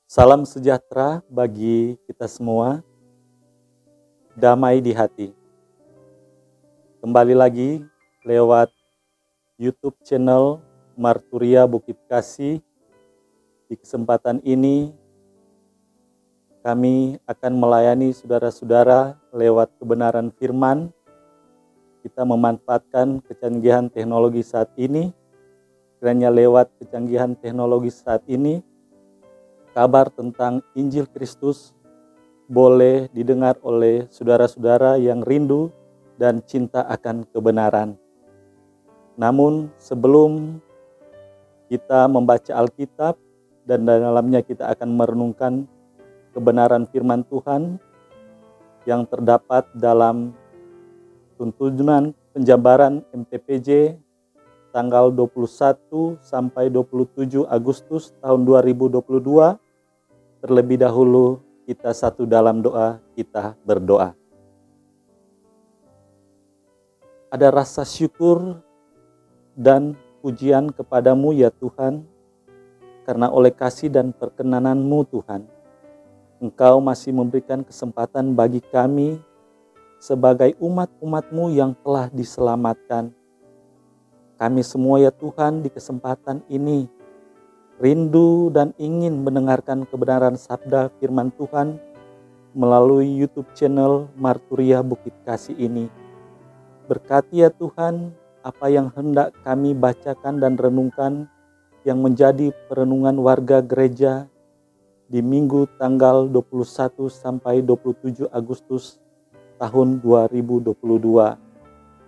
Salam sejahtera bagi kita semua, damai di hati. Kembali lagi lewat YouTube channel Marturia Bukit Kasih. Di kesempatan ini kami akan melayani saudara-saudara lewat kebenaran firman. Kita memanfaatkan kecanggihan teknologi saat ini. Kiranya lewat kecanggihan teknologi saat ini, kabar tentang Injil Kristus boleh didengar oleh saudara-saudara yang rindu dan cinta akan kebenaran. Namun sebelum kita membaca Alkitab dan dalamnya kita akan merenungkan kebenaran firman Tuhan yang terdapat dalam tuntunan penjabaran MTPJ tanggal 21 sampai 27 Agustus tahun 2022. Terlebih dahulu kita satu dalam doa, kita berdoa. Ada rasa syukur dan pujian kepadamu ya Tuhan, karena oleh kasih dan perkenananmu Tuhan, Engkau masih memberikan kesempatan bagi kami sebagai umat-umat-Mu yang telah diselamatkan. Kami semua ya Tuhan di kesempatan ini rindu dan ingin mendengarkan kebenaran sabda firman Tuhan melalui YouTube channel Marturia Bukit Kasih ini. Berkati ya Tuhan apa yang hendak kami bacakan dan renungkan yang menjadi perenungan warga gereja di Minggu tanggal 21 sampai 27 Agustus tahun 2022.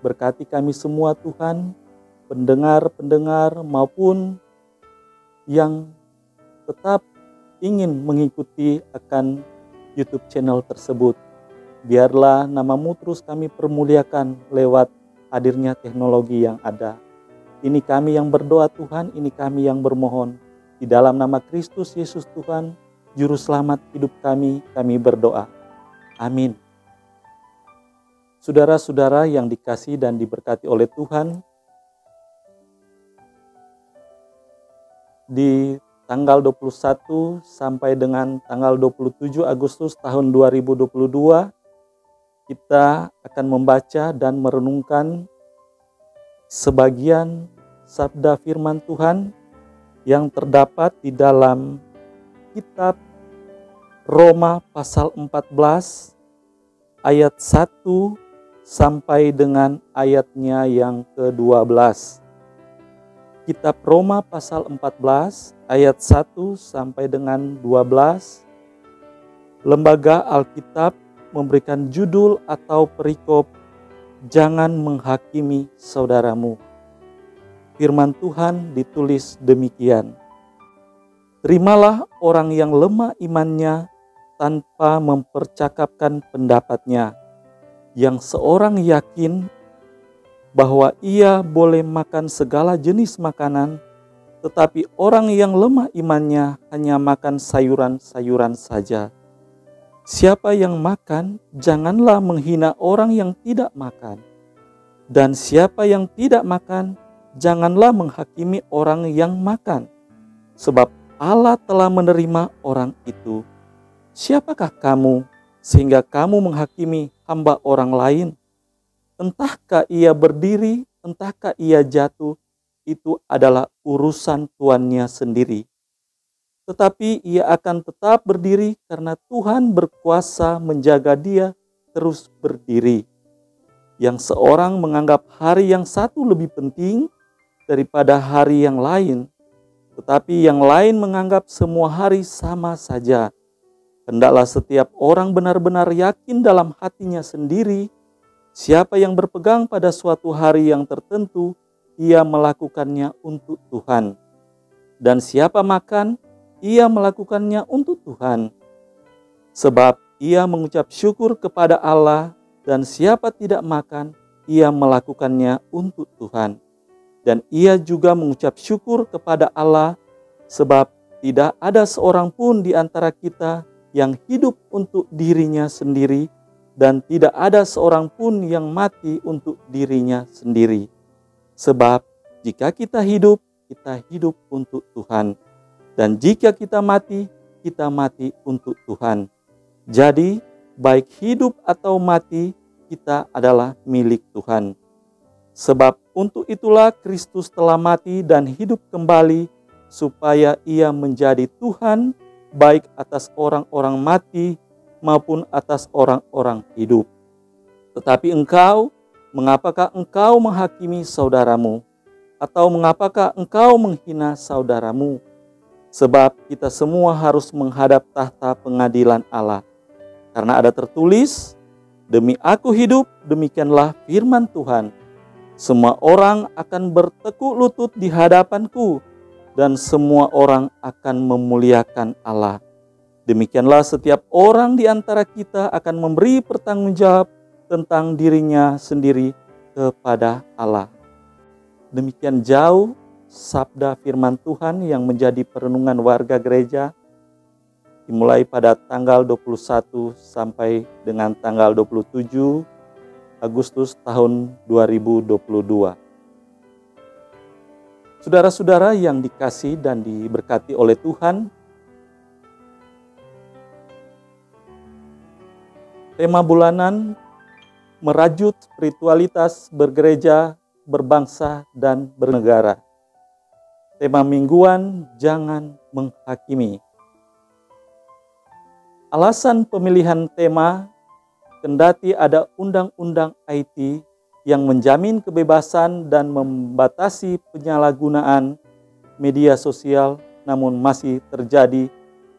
Berkati kami semua Tuhan, pendengar-pendengar maupun yang tetap ingin mengikuti akan YouTube channel tersebut. Biarlah nama-Mu terus kami permuliakan lewat hadirnya teknologi yang ada. Ini kami yang berdoa Tuhan, ini kami yang bermohon. Di dalam nama Kristus Yesus Tuhan, Juru Selamat hidup kami berdoa. Amin. Saudara-saudara yang dikasihi dan diberkati oleh Tuhan, di tanggal 21 sampai dengan tanggal 27 Agustus tahun 2022, kita akan membaca dan merenungkan sebagian sabda firman Tuhan yang terdapat di dalam kitab Roma pasal 14 ayat 1 sampai dengan ayatnya yang ke-12. Kitab Roma pasal 14 ayat 1 sampai dengan 12. Lembaga Alkitab memberikan judul atau perikop "Jangan menghakimi saudaramu". Firman Tuhan ditulis demikian. Terimalah orang yang lemah imannya tanpa mempercakapkan pendapatnya, yang seorang yakin bahwa ia boleh makan segala jenis makanan, tetapi orang yang lemah imannya hanya makan sayuran-sayuran saja. Siapa yang makan, janganlah menghina orang yang tidak makan. Dan siapa yang tidak makan, janganlah menghakimi orang yang makan. Sebab Allah telah menerima orang itu. Siapakah kamu sehingga kamu menghakimi hamba orang lain? Entahkah ia berdiri, entahkah ia jatuh, itu adalah urusan tuannya sendiri. Tetapi ia akan tetap berdiri karena Tuhan berkuasa menjaga dia terus berdiri. Yang seorang menganggap hari yang satu lebih penting daripada hari yang lain, tetapi yang lain menganggap semua hari sama saja. Hendaklah setiap orang benar-benar yakin dalam hatinya sendiri. Siapa yang berpegang pada suatu hari yang tertentu, ia melakukannya untuk Tuhan. Dan siapa makan, ia melakukannya untuk Tuhan. Sebab ia mengucap syukur kepada Allah, dan siapa tidak makan, ia melakukannya untuk Tuhan. Dan ia juga mengucap syukur kepada Allah, sebab tidak ada seorang pun di antara kita yang hidup untuk dirinya sendiri, dan tidak ada seorang pun yang mati untuk dirinya sendiri. Sebab jika kita hidup untuk Tuhan. Dan jika kita mati, kita mati untuk Tuhan. Jadi, baik hidup atau mati, kita adalah milik Tuhan. Sebab untuk itulah Kristus telah mati dan hidup kembali, supaya Ia menjadi Tuhan, baik atas orang-orang mati maupun atas orang-orang hidup. Tetapi engkau, mengapakah engkau menghakimi saudaramu? Atau mengapakah engkau menghina saudaramu? Sebab kita semua harus menghadap tahta pengadilan Allah. Karena ada tertulis, demi aku hidup, demikianlah firman Tuhan. Semua orang akan bertekuk lutut di hadapanku, dan semua orang akan memuliakan Allah. Demikianlah setiap orang di antara kita akan memberi pertanggungjawab tentang dirinya sendiri kepada Allah. Demikian jauh sabda firman Tuhan yang menjadi perenungan warga gereja dimulai pada tanggal 21 sampai dengan tanggal 27 Agustus tahun 2022. Saudara-saudara yang dikasihi dan diberkati oleh Tuhan, tema bulanan merajut spiritualitas bergereja, berbangsa, dan bernegara. Tema mingguan, jangan menghakimi. Alasan pemilihan tema, kendati ada undang-undang IT yang menjamin kebebasan dan membatasi penyalahgunaan media sosial, namun masih terjadi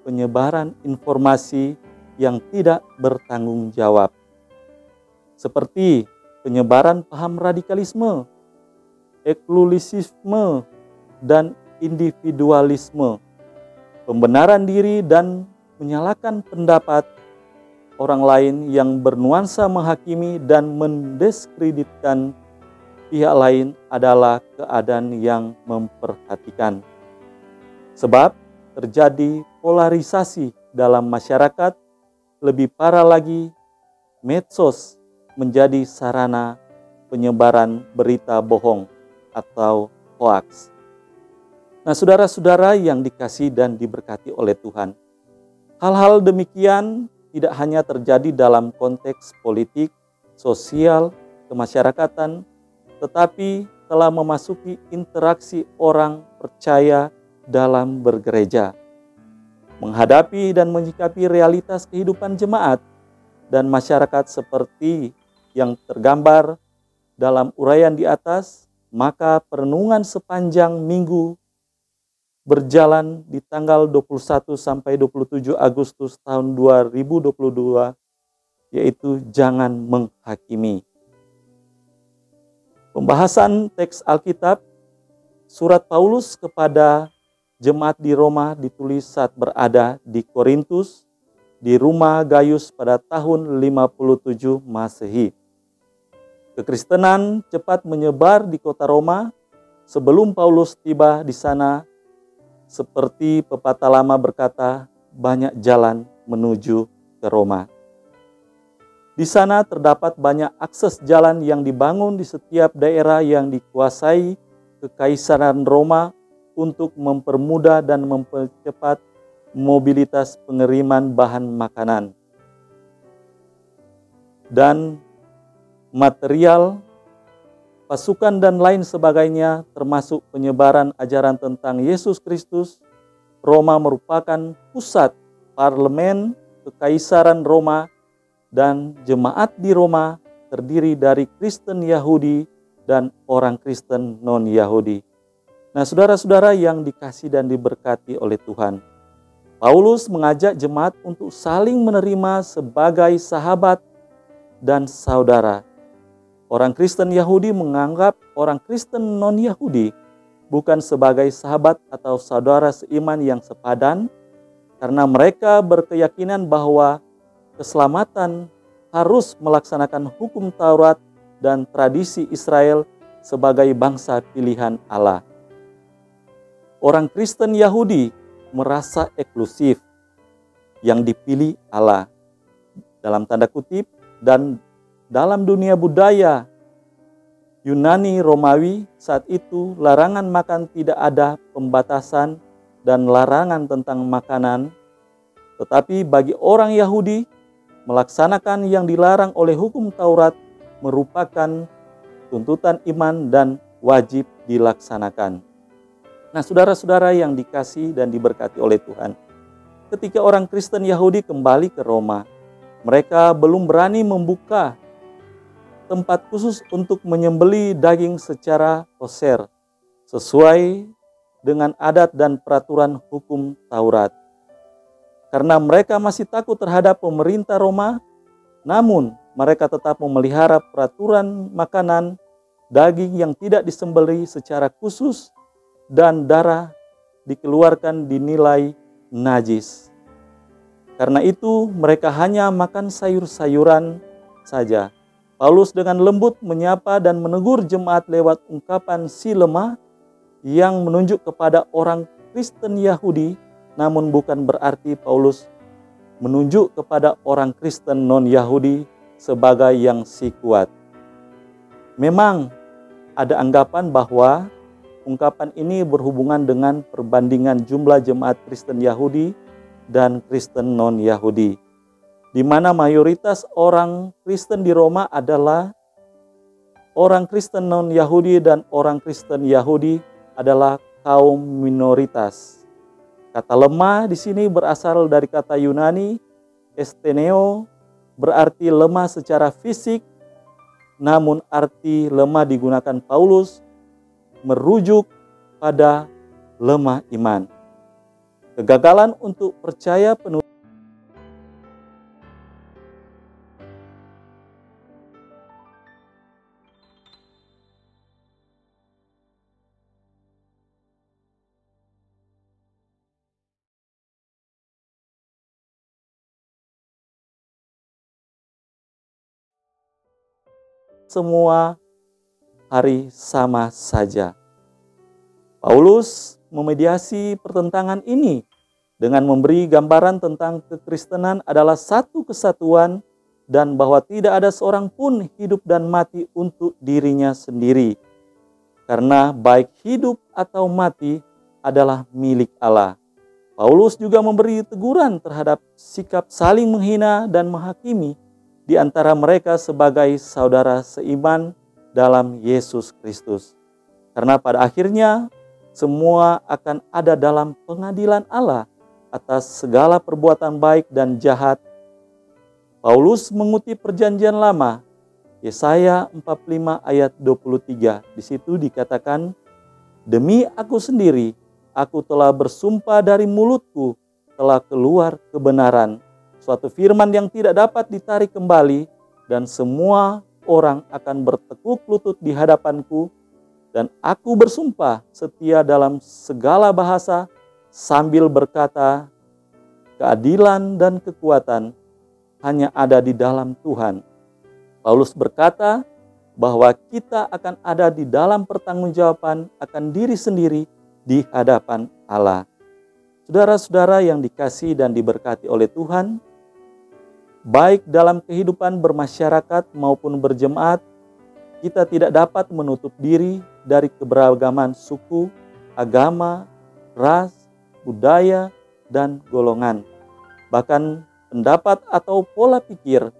penyebaran informasi yang tidak bertanggung jawab. Seperti penyebaran paham radikalisme, eksklusifisme, dan individualisme, pembenaran diri dan menyalahkan pendapat orang lain yang bernuansa menghakimi dan mendiskreditkan pihak lain adalah keadaan yang memperhatikan. Sebab terjadi polarisasi dalam masyarakat, lebih parah lagi medsos menjadi sarana penyebaran berita bohong atau hoaks. Nah, saudara-saudara yang dikasihi dan diberkati oleh Tuhan, hal-hal demikian tidak hanya terjadi dalam konteks politik, sosial, kemasyarakatan, tetapi telah memasuki interaksi orang percaya dalam bergereja, menghadapi dan menyikapi realitas kehidupan jemaat dan masyarakat seperti yang tergambar dalam uraian di atas. Maka perenungan sepanjang minggu berjalan di tanggal 21 sampai 27 Agustus tahun 2022, yaitu jangan menghakimi. Pembahasan teks Alkitab, surat Paulus kepada jemaat di Roma ditulis saat berada di Korintus, di rumah Gaius pada tahun 57 Masehi. Kekristenan cepat menyebar di kota Roma sebelum Paulus tiba di sana. Seperti pepatah lama berkata, banyak jalan menuju ke Roma. Di sana terdapat banyak akses jalan yang dibangun di setiap daerah yang dikuasai Kekaisaran Roma untuk mempermudah dan mempercepat mobilitas pengiriman bahan makanan dan material, pasukan dan lain sebagainya, termasuk penyebaran ajaran tentang Yesus Kristus. Roma merupakan pusat parlemen Kekaisaran Roma, dan jemaat di Roma terdiri dari Kristen Yahudi dan orang Kristen non-Yahudi. Nah, saudara-saudara yang dikasihi dan diberkati oleh Tuhan, Paulus mengajak jemaat untuk saling menerima sebagai sahabat dan saudara. Orang Kristen Yahudi menganggap orang Kristen non-Yahudi bukan sebagai sahabat atau saudara seiman yang sepadan, karena mereka berkeyakinan bahwa keselamatan harus melaksanakan hukum Taurat dan tradisi Israel sebagai bangsa pilihan Allah. Orang Kristen Yahudi merasa eksklusif yang dipilih Allah, dalam tanda kutip, dan dalam dunia budaya Yunani Romawi saat itu, larangan makan tidak ada pembatasan dan larangan tentang makanan Tetapi bagi orang Yahudi, melaksanakan yang dilarang oleh hukum Taurat merupakan tuntutan iman dan wajib dilaksanakan. Nah, saudara-saudara yang dikasihi dan diberkati oleh Tuhan, ketika orang Kristen Yahudi kembali ke Roma, mereka belum berani membuka tempat khusus untuk menyembelih daging secara kosher, sesuai dengan adat dan peraturan hukum Taurat. Karena mereka masih takut terhadap pemerintah Roma, namun mereka tetap memelihara peraturan makanan daging yang tidak disembelih secara khusus dan darah dikeluarkan dinilai najis. Karena itu mereka hanya makan sayur-sayuran saja. Paulus dengan lembut menyapa dan menegur jemaat lewat ungkapan silema yang menunjuk kepada orang Kristen Yahudi, namun bukan berarti Paulus menunjuk kepada orang Kristen non-Yahudi sebagai yang si kuat. Memang ada anggapan bahwa ungkapan ini berhubungan dengan perbandingan jumlah jemaat Kristen Yahudi dan Kristen non-Yahudi, di mana mayoritas orang Kristen di Roma adalah orang Kristen non-Yahudi dan orang Kristen Yahudi adalah kaum minoritas. Kata lemah di sini berasal dari kata Yunani esteneo, berarti lemah secara fisik, namun arti lemah digunakan Paulus merujuk pada lemah iman. Kegagalan untuk percaya penuh semua hari sama saja. Paulus memediasi pertentangan ini dengan memberi gambaran tentang kekristenan adalah satu kesatuan dan bahwa tidak ada seorang pun hidup dan mati untuk dirinya sendiri. Karena baik hidup atau mati adalah milik Allah. Paulus juga memberi teguran terhadap sikap saling menghina dan menghakimi di antara mereka sebagai saudara seiman dalam Yesus Kristus. Karena pada akhirnya semua akan ada dalam pengadilan Allah atas segala perbuatan baik dan jahat. Paulus mengutip perjanjian lama, Yesaya 45 ayat 23. Di situ dikatakan, "Demi aku sendiri, aku telah bersumpah dari mulutku, telah keluar kebenaran. Suatu firman yang tidak dapat ditarik kembali, dan semua orang akan bertekuk lutut di hadapanku, dan aku bersumpah setia dalam segala bahasa sambil berkata, keadilan dan kekuatan hanya ada di dalam Tuhan." Paulus berkata bahwa kita akan ada di dalam pertanggungjawaban akan diri sendiri di hadapan Allah. Saudara-saudara yang dikasihi dan diberkati oleh Tuhan, baik dalam kehidupan bermasyarakat maupun berjemaat, kita tidak dapat menutup diri dari keberagaman suku, agama, ras, budaya, dan golongan. Bahkan pendapat atau pola pikir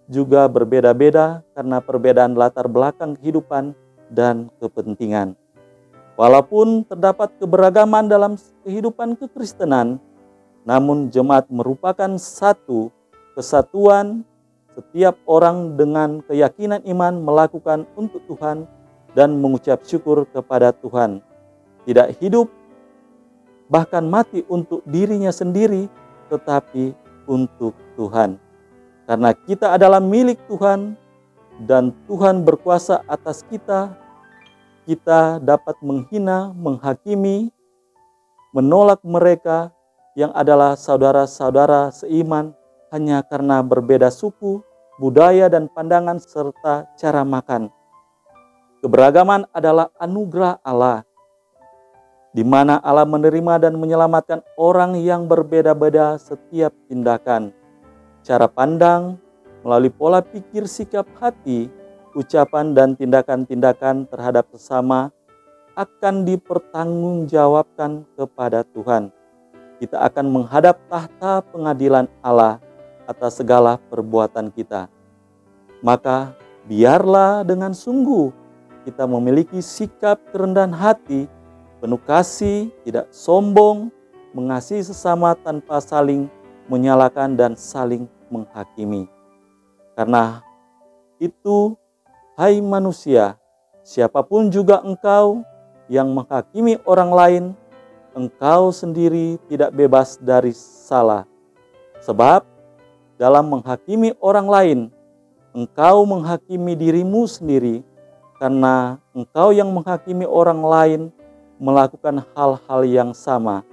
juga berbeda-beda karena perbedaan latar belakang kehidupan dan kepentingan. Walaupun terdapat keberagaman dalam kehidupan kekristenan, namun jemaat merupakan satu kesatuan. Setiap orang dengan keyakinan iman melakukan untuk Tuhan dan mengucap syukur kepada Tuhan. Tidak hidup bahkan mati untuk dirinya sendiri, tetapi untuk Tuhan. Karena kita adalah milik Tuhan dan Tuhan berkuasa atas kita, kita dapat menghina, menghakimi, menolak mereka yang adalah saudara-saudara seiman hanya karena berbeda suku, budaya, dan pandangan serta cara makan. Keberagaman adalah anugerah Allah, di mana Allah menerima dan menyelamatkan orang yang berbeda-beda setiap tindakan, cara pandang, melalui pola pikir, sikap hati, ucapan, dan tindakan-tindakan terhadap sesama akan dipertanggungjawabkan kepada Tuhan. kita akan menghadap tahta pengadilan Allah atas segala perbuatan kita. Maka biarlah dengan sungguh kita memiliki sikap kerendahan hati, penuh kasih, tidak sombong, mengasihi sesama tanpa saling menyalahkan dan saling menghakimi. Karena itu, hai manusia, siapapun juga engkau yang menghakimi orang lain, engkau sendiri tidak bebas dari salah. Sebab dalam menghakimi orang lain, engkau menghakimi dirimu sendiri, karena engkau yang menghakimi orang lain melakukan hal-hal yang sama.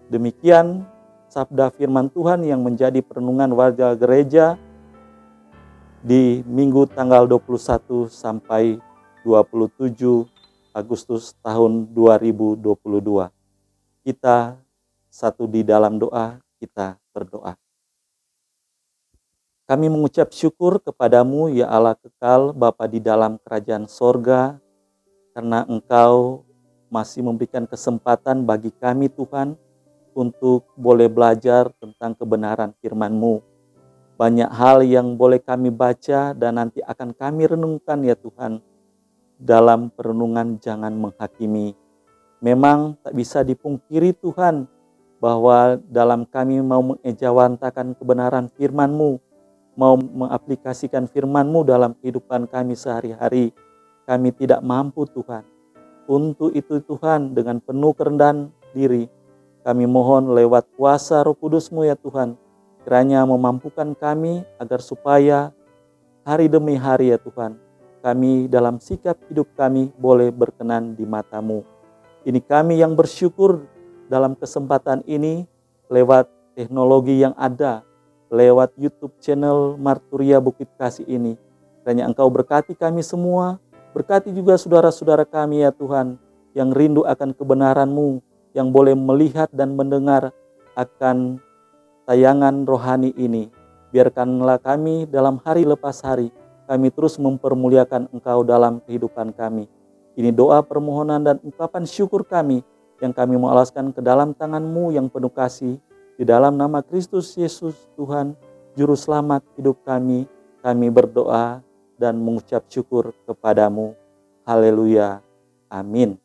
Demikian sabda firman Tuhan yang menjadi perenungan warga gereja di Minggu tanggal 21 sampai 27 Agustus tahun 2022. Kita satu di dalam doa, kita berdoa. Kami mengucap syukur kepadamu ya Allah kekal Bapa di dalam kerajaan sorga, karena Engkau masih memberikan kesempatan bagi kami Tuhan untuk boleh belajar tentang kebenaran firman-Mu. Banyak hal yang boleh kami baca dan nanti akan kami renungkan ya Tuhan. Dalam perenungan jangan menghakimi. Memang tak bisa dipungkiri Tuhan bahwa dalam kami mau mengejawantakan kebenaran firman-Mu, mau mengaplikasikan firman-Mu dalam kehidupan kami sehari-hari, kami tidak mampu Tuhan. Untuk itu Tuhan, dengan penuh kerendahan diri, kami mohon lewat kuasa Roh Kudus-Mu ya Tuhan, kiranya memampukan kami agar supaya hari demi hari ya Tuhan, kami dalam sikap hidup kami boleh berkenan di mata-Mu. Ini kami yang bersyukur dalam kesempatan ini lewat teknologi yang ada, lewat YouTube channel Marturia Bukit Kasih ini. Kiranya Engkau berkati kami semua, berkati juga saudara-saudara kami ya Tuhan, yang rindu akan kebenaran-Mu, yang boleh melihat dan mendengar akan tayangan rohani ini. Biarkanlah kami dalam hari lepas hari, kami terus mempermuliakan Engkau dalam kehidupan kami. Ini doa permohonan dan ungkapan syukur kami yang kami mau alaskan ke dalam tangan-Mu yang penuh kasih. Di dalam nama Kristus Yesus Tuhan, Juru Selamat hidup kami berdoa dan mengucap syukur kepadamu. Haleluya. Amin.